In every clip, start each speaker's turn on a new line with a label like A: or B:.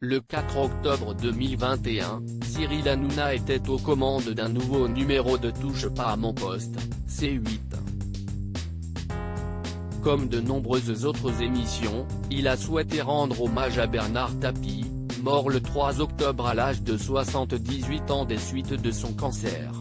A: Le 4 octobre 2021, Cyril Hanouna était aux commandes d'un nouveau numéro de Touche pas à mon poste, C8. Comme de nombreuses autres émissions, il a souhaité rendre hommage à Bernard Tapie, mort le 3 octobre à l'âge de 78 ans des suites de son cancer.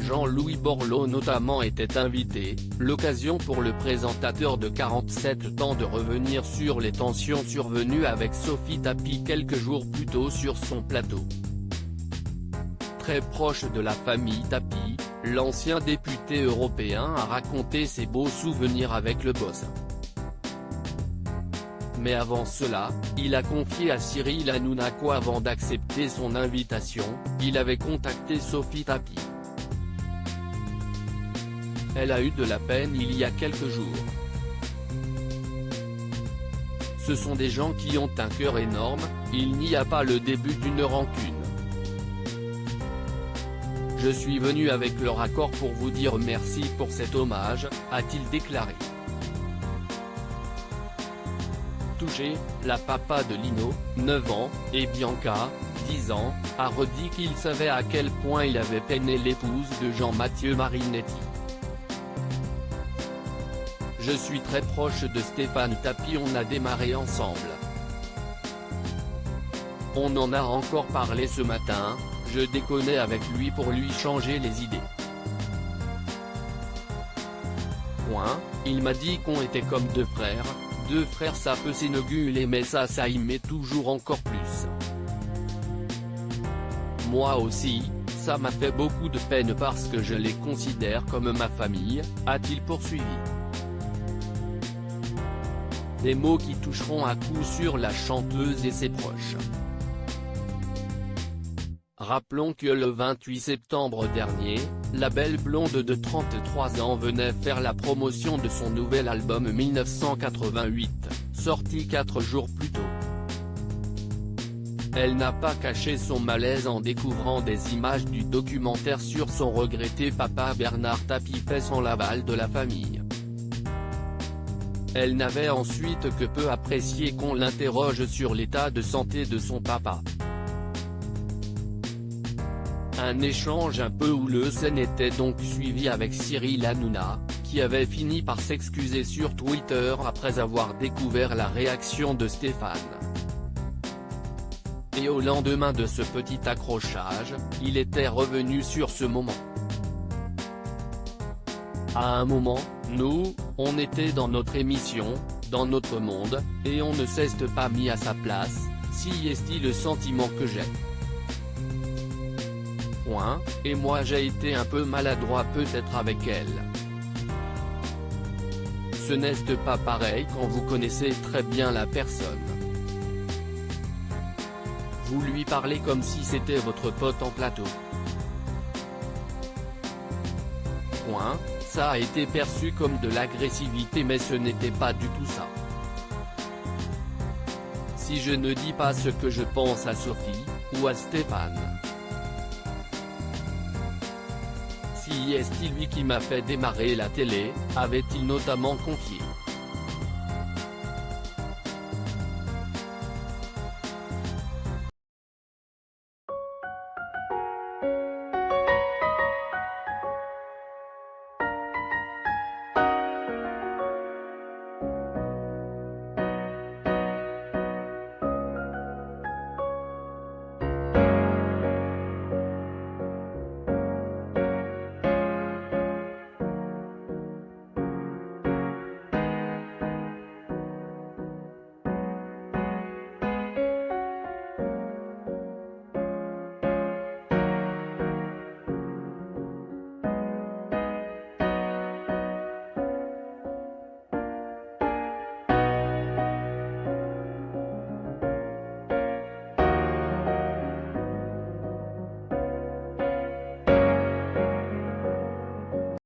A: Jean-Louis Borloo notamment était invité, l'occasion pour le présentateur de 47 ans de revenir sur les tensions survenues avec Sophie Tapie quelques jours plus tôt sur son plateau. Très proche de la famille Tapie, l'ancien député européen a raconté ses beaux souvenirs avec le boss. Mais avant cela, il a confié à Cyril Hanouna qu'avant d'accepter son invitation, il avait contacté Sophie Tapie. Elle a eu de la peine il y a quelques jours. Ce sont des gens qui ont un cœur énorme, il n'y a pas le début d'une rancune. Je suis venu avec leur accord pour vous dire merci pour cet hommage, a-t-il déclaré. Touché, la papa de Lino, 9 ans, et Bianca, 10 ans, a redit qu'il savait à quel point il avait peiné l'épouse de Jean-Mathieu Marinetti. Je suis très proche de Stéphane Tapie, on a démarré ensemble. On en a encore parlé ce matin, je déconnais avec lui pour lui changer les idées. Il m'a dit qu'on était comme deux frères ça peut s'inaugurer mais ça y met toujours encore plus. Moi aussi, ça m'a fait beaucoup de peine parce que je les considère comme ma famille, a-t-il poursuivi. Des mots qui toucheront à coup sûr la chanteuse et ses proches. Rappelons que le 28 septembre dernier, la belle blonde de 33 ans venait faire la promotion de son nouvel album 1988, sorti 4 jours plus tôt. Elle n'a pas caché son malaise en découvrant des images du documentaire sur son regretté papa Bernard Tapie fait sans l'aval de la famille. Elle n'avait ensuite que peu apprécié qu'on l'interroge sur l'état de santé de son papa. Un échange un peu houleux s'en était donc suivi avec Cyril Hanouna, qui avait fini par s'excuser sur Twitter après avoir découvert la réaction de Stéphane. Et au lendemain de ce petit accrochage, il était revenu sur ce moment. À un moment, nous, on était dans notre émission, dans notre monde, et on ne s'est pas mis à sa place, si est-il le sentiment que j'ai. Et moi j'ai été un peu maladroit peut-être avec elle. Ce n'est pas pareil quand vous connaissez très bien la personne. Vous lui parlez comme si c'était votre pote en plateau. Ça a été perçu comme de l'agressivité mais ce n'était pas du tout ça. Si je ne dis pas ce que je pense à Sophie, ou à Stéphane. Si est-il lui qui m'a fait démarrer la télé, avait-il notamment confié.